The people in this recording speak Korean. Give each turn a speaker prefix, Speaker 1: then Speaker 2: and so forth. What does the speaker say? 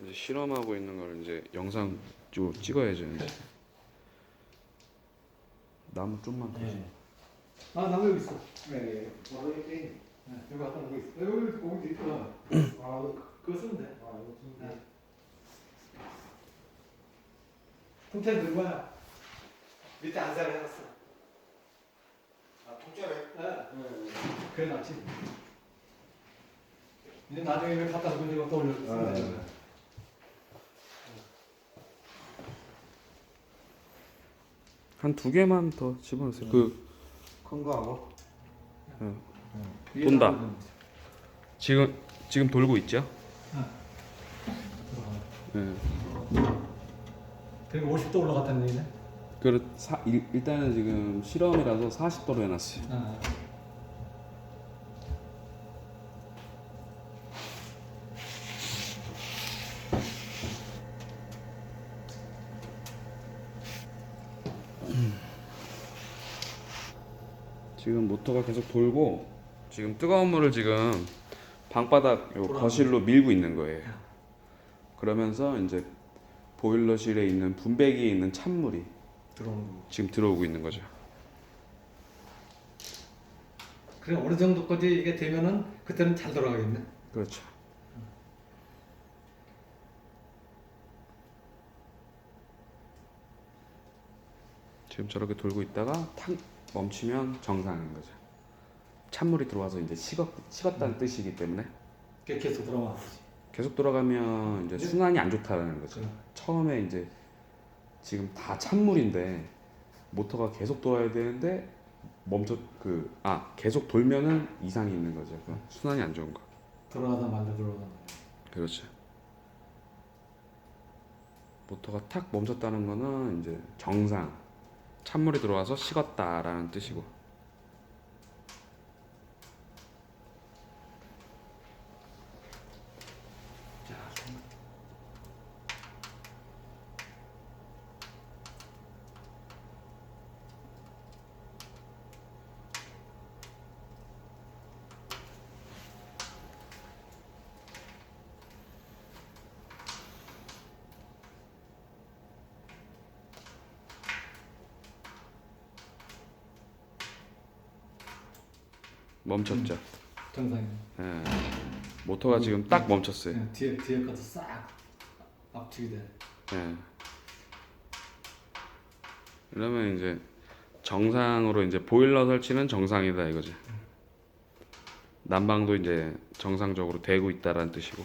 Speaker 1: 이제 실험하고 있는 걸 이제 영상 좀 찍어야죠. 이제. 나무 좀만 더.
Speaker 2: 네. 아, 나무 여기 있어. 네, 바로 옆에. 네, 여기 갖다 놓고 있어. 여기 거기 있구나. 아, 그거 쓰면 돼. 아, 이거 쓰면 돼. 통째로 넣은 거야. 밑에 안사를 해놨어.
Speaker 3: 아, 통째로 해?
Speaker 2: 네. 그래 놨지. 이제 나중에 이거 갖다 놓고 이거 또 올려.
Speaker 1: 한 두 개만 더 집어넣으세요. 그
Speaker 3: 큰 거하고?
Speaker 1: 돈다. 지금 돌고 있죠? 네.
Speaker 2: 그리고 50도 올라갔다는 얘기네.
Speaker 1: 일단은 지금 실험이라서 40도로 해놨어요.
Speaker 2: 아.
Speaker 1: 지금 모터가 계속 돌고 지금 뜨거운 물을 지금 방바닥 요 거실로 밀고 있는 거예요. 그러면서 이제 보일러실에 있는 분배기에 있는 찬물이
Speaker 2: 들어오는 거.
Speaker 1: 지금 들어오고 있는 거죠.
Speaker 2: 그래 어느 정도까지 이게 되면은 그때는 잘 돌아가겠네.
Speaker 1: 그렇죠. 지금 저렇게 돌고 있다가 탁 멈추면 정상인 거죠. 찬물이 들어와서 이제 식었다는 뜻이기 때문에
Speaker 2: 그게 계속 돌아와.
Speaker 1: 계속 돌아가면 이제 순환이 안 좋다는 거죠.
Speaker 2: 그래.
Speaker 1: 처음에 이제 지금 다 찬물인데 모터가 계속 돌아야 되는데 계속 돌면은 이상이 있는 거죠. 순환이 안 좋은 거.
Speaker 2: 돌아가다 말다 돌아가다 말다.
Speaker 1: 그렇죠. 모터가 탁 멈췄다는 거는 이제 정상, 찬물이 들어와서 식었다라는 뜻이고. 멈췄죠.
Speaker 2: 정상이.
Speaker 1: 예. 모터가 지금 딱 멈췄어요.
Speaker 2: 네, 뒤에 것도 싹 압축이 돼.
Speaker 1: 예. 이러면 이제 정상으로 이제 보일러 설치는 정상이다 이거지. 난방도 이제 정상적으로 되고 있다라는 뜻이고.